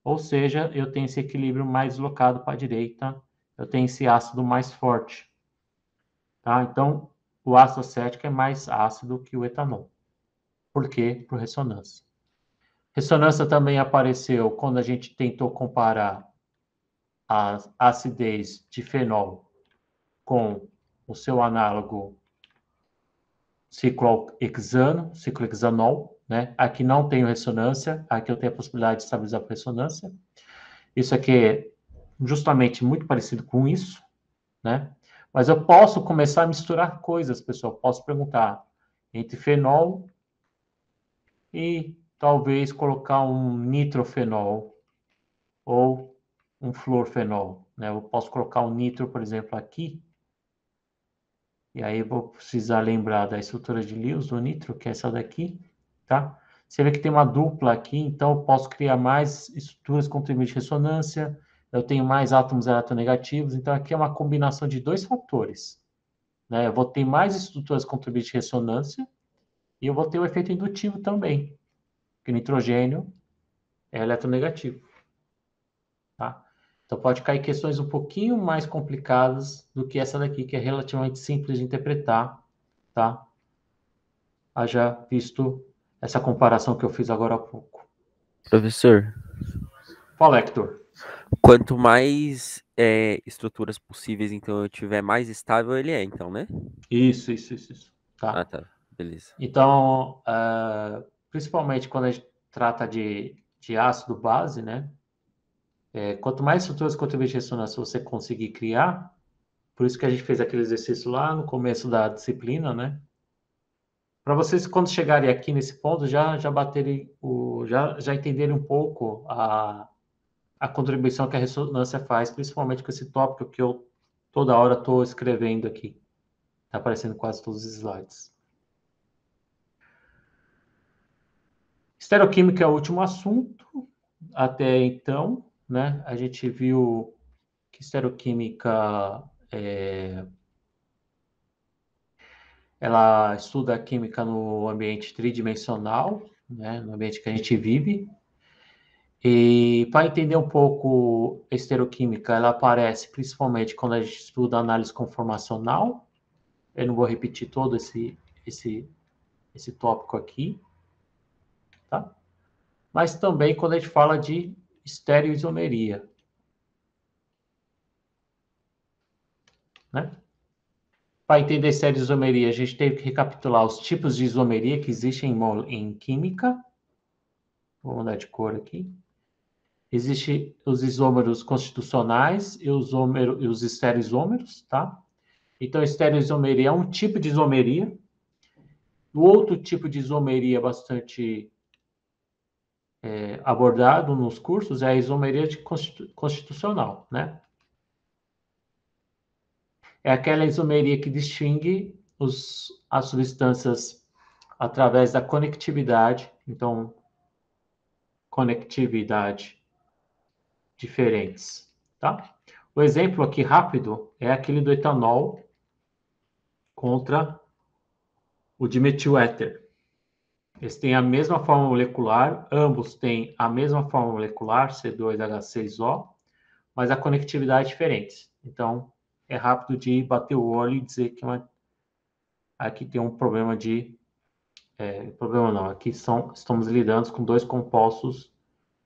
ou seja, eu tenho esse equilíbrio mais deslocado para a direita, eu tenho esse ácido mais forte. Tá? Então, o ácido acético é mais ácido que o etanol. Por quê? Por ressonância. Ressonância também apareceu quando a gente tentou comparar a acidez de fenol com o seu análogo ciclohexanol, né? Aqui não tenho ressonância, aqui eu tenho a possibilidade de estabilizar por ressonância. Isso aqui é justamente muito parecido com isso, né? Mas eu posso começar a misturar coisas, pessoal. Posso perguntar entre fenol e talvez colocar um nitrofenol ou um fluorfenol, né? Eu posso colocar um nitro, por exemplo, aqui. E aí eu vou precisar lembrar da estrutura de Lewis do nitro, que é essa daqui, tá? Você vê que tem uma dupla aqui, então eu posso criar mais estruturas contribuintes de ressonância, eu tenho mais átomos eletronegativos, então aqui é uma combinação de dois fatores, né? Eu vou ter mais estruturas contribuintes de ressonância e eu vou ter o efeito indutivo também, porque o nitrogênio é eletronegativo, tá? Então pode cair questões um pouquinho mais complicadas do que essa daqui, que é relativamente simples de interpretar, tá? Haja visto essa comparação que eu fiz agora há pouco. Professor, Fala, Hector. quanto mais estruturas possíveis, então, eu tiver, mais estável ele é, então, né? Isso. Tá? Ah, tá. Beleza. Então, principalmente quando a gente trata de ácido base, né? Quanto mais estruturas contribuintes de ressonância você conseguir criar, por isso que a gente fez aquele exercício lá no começo da disciplina, né? Para vocês, quando chegarem aqui nesse ponto, já baterem já entenderem um pouco a contribuição que a ressonância faz, principalmente com esse tópico que eu toda hora estou escrevendo aqui. Está aparecendo quase todos os slides. Estereoquímica é o último assunto. Até então, né? A gente viu que estereoquímica ela estuda a química no ambiente tridimensional, né? No ambiente que a gente vive. E para entender um pouco a estereoquímica, ela aparece principalmente quando a gente estuda análise conformacional. Eu não vou repetir todo esse tópico aqui, tá? Mas também quando a gente fala de estereoisomeria, né? Para entender estereoisomeria, a gente teve que recapitular os tipos de isomeria que existem em química. Vou mudar de cor aqui. Existem os isômeros constitucionais e os estereoisômeros, tá? Então, estereoisomeria é um tipo de isomeria. O outro tipo de isomeria bastante abordado nos cursos é a isomeria constitucional, né? É aquela isomeria que distingue as substâncias através da conectividade. Então, conectividade diferentes, tá? O exemplo aqui rápido é aquele do etanol contra o dimetil-éter. Eles têm a mesma forma molecular, ambos têm a mesma forma molecular, C2H6O, mas a conectividade é diferente. Então, é rápido de bater o olho e dizer que aqui tem um problema de... problema não, aqui estamos lidando com dois compostos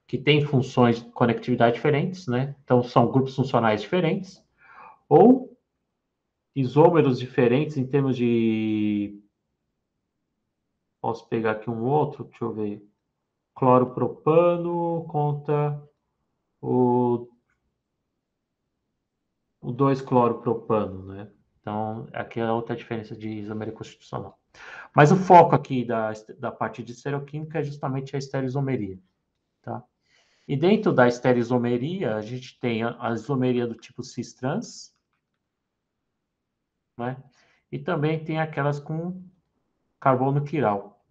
que têm funções de conectividade diferentes, né? Então, são grupos funcionais diferentes, ou isômeros diferentes em termos de... Posso pegar aqui um outro, deixa eu ver. Cloropropano contra o 2-cloropropano, né? Então, aqui é a outra diferença de isomeria constitucional. Mas o foco aqui da parte de estereoquímica é justamente a estereoisomeria, tá? E dentro da estereoisomeria, a gente tem a isomeria do tipo cis-trans, né? E também tem aquelas com carbono quiral.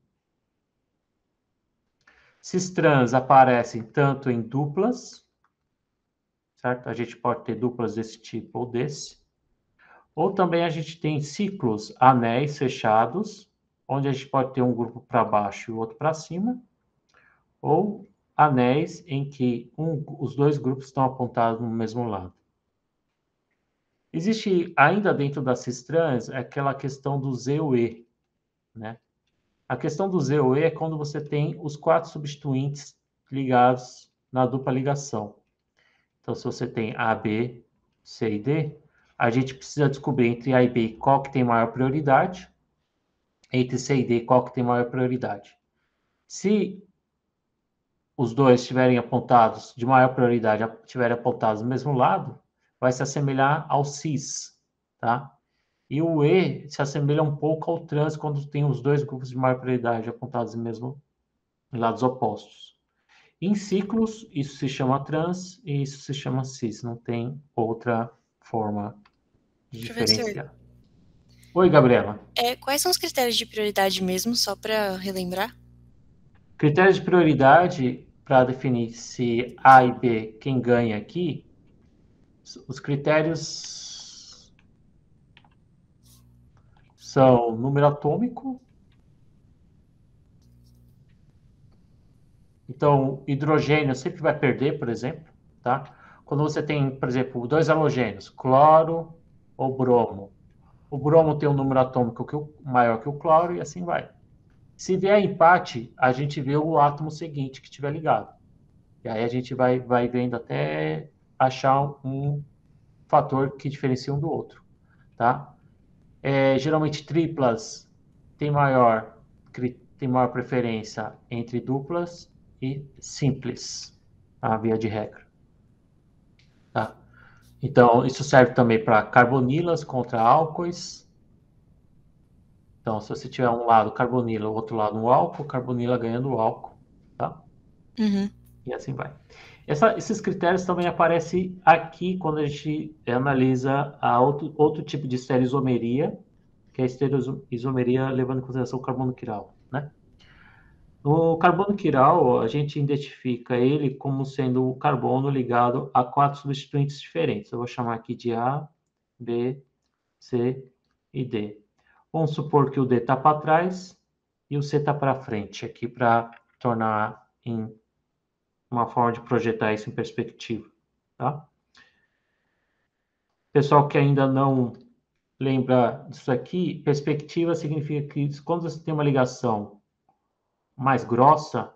Cis-trans aparecem tanto em duplas, certo? A gente pode ter duplas desse tipo ou desse. Ou também a gente tem ciclos anéis fechados, onde a gente pode ter um grupo para baixo e o outro para cima. Ou anéis em que os dois grupos estão apontados no mesmo lado. Existe ainda dentro da cis-trans aquela questão do ZUE, né? A questão do ZUE é quando você tem os 4 substituintes ligados na dupla ligação. Então, se você tem A, B, C e D, a gente precisa descobrir entre A e B qual que tem maior prioridade, entre C e D qual que tem maior prioridade. Se os dois estiverem apontados de maior prioridade, estiverem apontados do mesmo lado, vai se assemelhar ao cis, tá? E o E se assemelha um pouco ao trans quando tem os dois grupos de maior prioridade apontados em lados opostos. Em ciclos, isso se chama trans e isso se chama cis, não tem outra forma de diferenciar. Oi, Gabriela. Quais são os critérios de prioridade mesmo, só para relembrar? Critérios de prioridade para definir se A e B, quem ganha aqui, os critérios são número atômico. Então, hidrogênio sempre vai perder, por exemplo, tá? Quando você tem, por exemplo, 2 halogênios, cloro ou bromo. O bromo tem um número atômico maior que o cloro e assim vai. Se vier empate, a gente vê o átomo seguinte que estiver ligado. E aí a gente vai vendo até achar um fator que diferencia um do outro, tá? Geralmente triplas tem maior preferência entre duplas e simples, a via de regra, tá? Então, isso serve também para carbonilas contra álcoois. Então, se você tiver um lado carbonila, o outro lado um álcool, carbonila ganhando o álcool, tá? Uhum. E assim vai. Esses critérios também aparecem aqui quando a gente analisa outro tipo de estereoisomeria, que é a estereoisomeria levando em consideração o carbono quiral, né? No carbono quiral, a gente identifica ele como sendo o carbono ligado a 4 substituintes diferentes. Eu vou chamar aqui de A, B, C e D. Vamos supor que o D está para trás e o C está para frente, aqui para tornar em uma forma de projetar isso em perspectiva, tá? Pessoal que ainda não lembra disso aqui, perspectiva significa que quando você tem uma ligação mais grossa,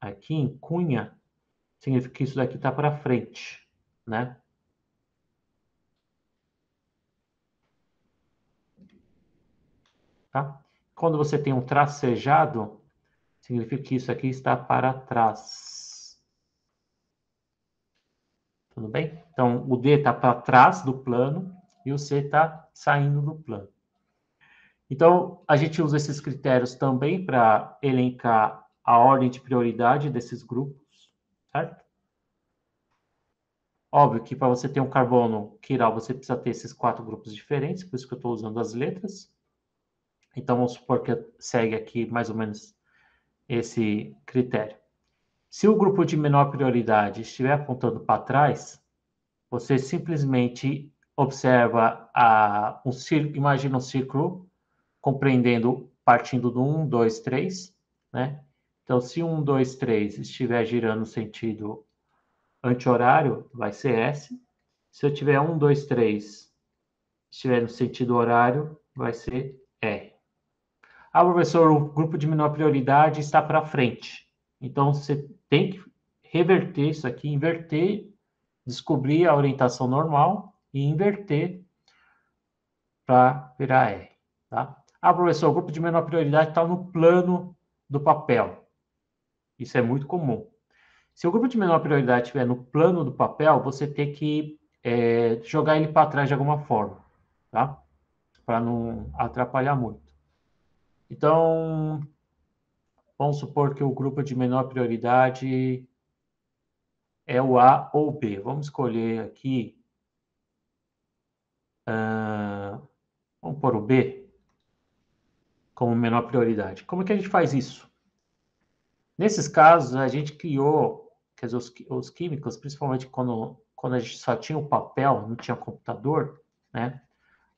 aqui em cunha, significa que isso daqui está para frente, né? Tá? Quando você tem um tracejado, significa que isso aqui está para trás. Tudo bem? Então, o D está para trás do plano e o C está saindo do plano. Então, a gente usa esses critérios também para elencar a ordem de prioridade desses grupos, certo? Óbvio que para você ter um carbono quiral, você precisa ter esses 4 grupos diferentes, por isso que eu estou usando as letras. Então, vamos supor que segue aqui mais ou menos esse critério. Se o grupo de menor prioridade estiver apontando para trás, você simplesmente observa imagina um círculo compreendendo, partindo do 1, 2, 3, né? Então, se 1, 2, 3 estiver girando no sentido anti-horário, vai ser S. Se eu tiver 1, 2, 3 estiver no sentido horário, vai ser R. Ah, professor, o grupo de menor prioridade está para frente. Então, você tem que reverter isso aqui, inverter, descobrir a orientação normal e inverter para virar R, tá? Ah, professor, o grupo de menor prioridade está no plano do papel. Isso é muito comum. Se o grupo de menor prioridade estiver no plano do papel, você tem que jogar ele para trás de alguma forma, tá? Para não atrapalhar muito. Então, vamos supor que o grupo de menor prioridade é o A ou o B. Vamos escolher aqui. Vamos pôr o B como menor prioridade. Como que a gente faz isso? Nesses casos, a gente criou, quer dizer, os químicos, principalmente quando a gente só tinha o papel, não tinha computador, né?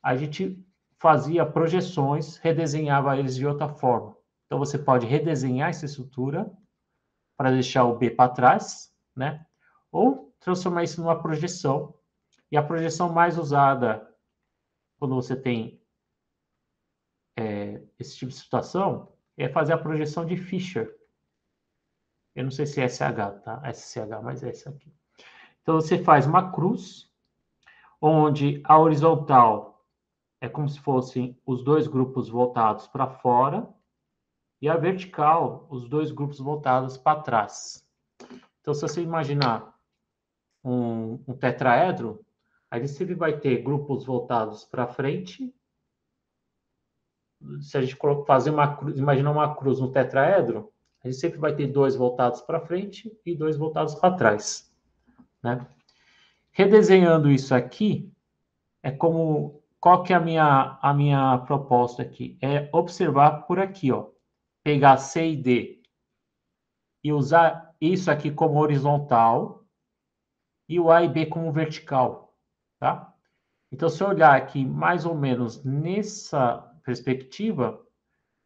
A gente fazia projeções, redesenhava eles de outra forma. Então, você pode redesenhar essa estrutura para deixar o B para trás, né? Ou transformar isso numa projeção. E a projeção mais usada quando você tem esse tipo de situação é fazer a projeção de Fischer. Eu não sei se é SH, tá? SCH, mas é essa aqui. Então, você faz uma cruz, onde a horizontal é como se fossem os dois grupos voltados para fora, e a vertical, os dois grupos voltados para trás. Então, se você imaginar um tetraedro, aí você vai ter grupos voltados para frente. Se a gente fazer uma cruz, imaginar uma cruz no tetraedro, a gente sempre vai ter dois voltados para frente e dois voltados para trás, né? Redesenhando isso aqui, é como... Qual que é a minha proposta aqui? É observar por aqui, ó. Pegar C e D e usar isso aqui como horizontal e o A e B como vertical, tá? Então, se eu olhar aqui mais ou menos nessa perspectiva,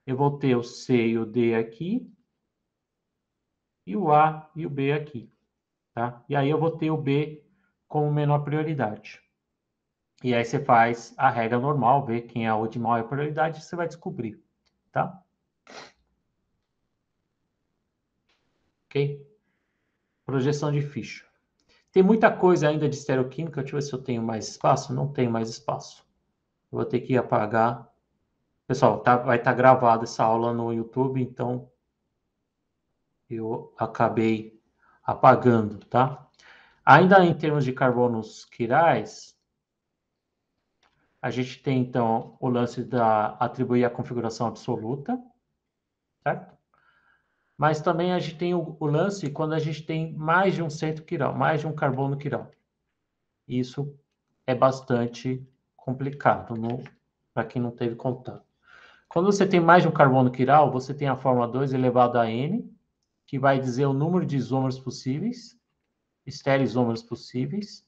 eu vou ter o C e o D aqui e o A e o B aqui, tá? E aí eu vou ter o B como menor prioridade. E aí você faz a regra normal, vê quem é o de maior prioridade, você vai descobrir, tá? Ok? Projeção de Fischer. Tem muita coisa ainda de estereoquímica, deixa eu ver se eu tenho mais espaço. Não tenho mais espaço. Eu vou ter que apagar. Pessoal, vai estar gravada essa aula no YouTube, então eu acabei apagando, tá? Ainda em termos de carbonos quirais, a gente tem, então, o lance da atribuir a configuração absoluta, certo? Mas também a gente tem o lance quando a gente tem mais de um centro quiral, mais de um carbono quiral. Isso é bastante complicado para quem não teve contato. Quando você tem mais de um carbono quiral, você tem a fórmula 2 elevado a n, que vai dizer o número de isômeros possíveis, estereoisômeros possíveis,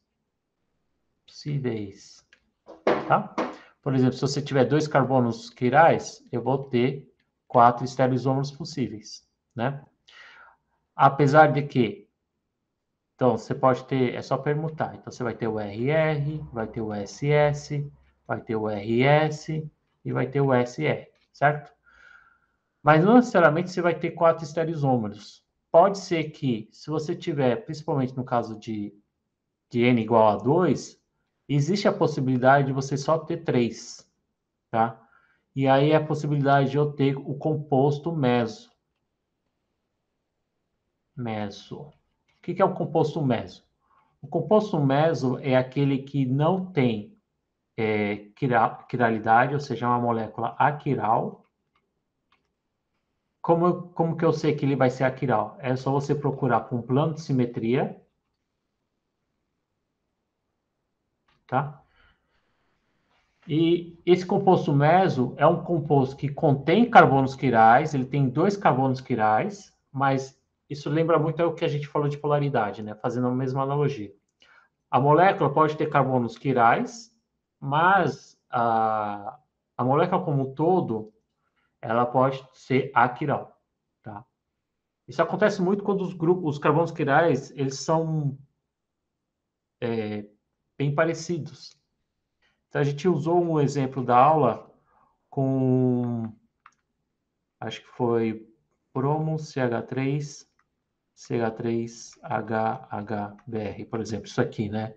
tá? Por exemplo, se você tiver 2 carbonos quirais, eu vou ter 4 estereoisômeros possíveis, né? Apesar de que, então, você pode ter, é só permutar. Então, você vai ter o RR, vai ter o SS, vai ter o RS e vai ter o SR, certo? Mas não necessariamente você vai ter 4 estereoisômeros. Pode ser que, se você tiver, principalmente no caso de n igual a 2, existe a possibilidade de você só ter 3, tá? E aí a possibilidade de eu ter o composto meso. O que é o composto meso? O composto meso é aquele que não tem quiralidade, ou seja, é uma molécula aquiral. Como que eu sei que ele vai ser aquiral? É só você procurar por um plano de simetria, tá? E esse composto meso é um composto que contém carbonos quirais, ele tem 2 carbonos quirais, mas isso lembra muito o que a gente falou de polaridade, né? Fazendo a mesma analogia. A molécula pode ter carbonos quirais, mas a molécula como um todo, ela pode ser aquiral, tá? Isso acontece muito quando os carbonos quirais, eles são bem parecidos. Então, a gente usou um exemplo da aula com, acho que foi bromo, CH3, CH3HHBr, por exemplo, isso aqui, né?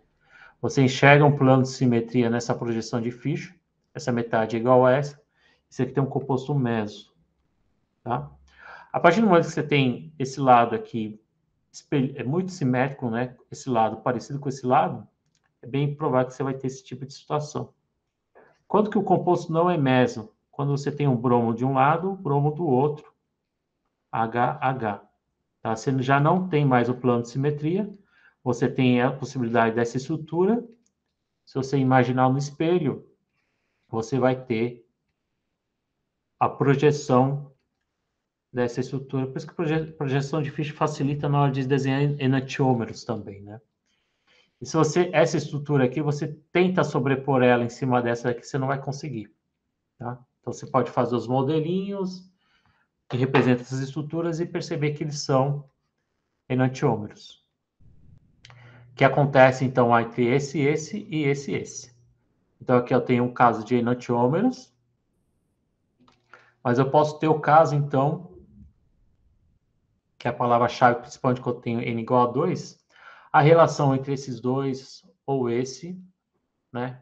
Você enxerga um plano de simetria nessa projeção de Fischer, essa metade é igual a essa, isso aqui tem um composto meso, tá? A partir do momento que você tem esse lado aqui, é muito simétrico, né? Esse lado parecido com esse lado, é bem provável que você vai ter esse tipo de situação. Quando que o composto não é meso? Quando você tem um bromo de um lado, bromo do outro, HH. Tá? Você já não tem mais o plano de simetria, você tem a possibilidade dessa estrutura. Se você imaginar no espelho, você vai ter a projeção dessa estrutura. Por isso que a projeção de Fischer facilita na hora de desenhar enantiômeros também, né? E se você, essa estrutura aqui, você tenta sobrepor ela em cima dessa aqui, você não vai conseguir, tá? Então, você pode fazer os modelinhos que representam essas estruturas e perceber que eles são enantiômeros. Que acontece, então, entre esse e esse. Então, aqui eu tenho um caso de enantiômeros, mas eu posso ter o caso, então, que é a palavra-chave, principalmente quando eu tenho n igual a 2, a relação entre esses dois, ou esse, né?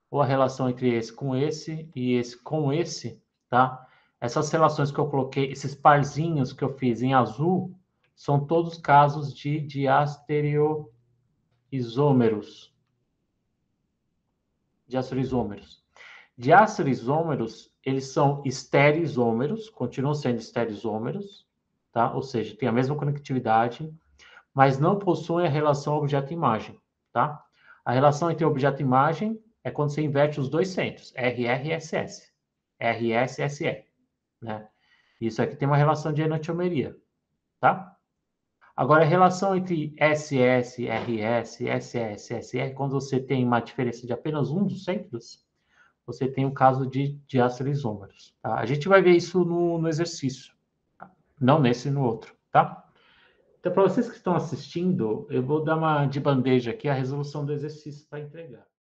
Ou a relação entre esse com esse e esse com esse, tá? Essas relações que eu coloquei, esses parzinhos que eu fiz em azul, são todos casos de diastereoisômeros. Diastereoisômeros, eles são estereoisômeros, continuam sendo estereoisômeros, tá? Ou seja, tem a mesma conectividade, mas não possuem a relação objeto-imagem, tá? A relação entre objeto e imagem é quando você inverte os dois centros, RR e SS. RS e SE, né? Isso aqui tem uma relação de enantiomeria, tá? Agora, a relação entre SS, RS, SS, SR, quando você tem uma diferença de apenas um dos centros, você tem o caso de diastereoisômeros, tá? A gente vai ver isso no exercício, tá? Não nesse e no outro, tá? Então, para vocês que estão assistindo, eu vou dar uma de bandeja aqui a resolução do exercício para entregar.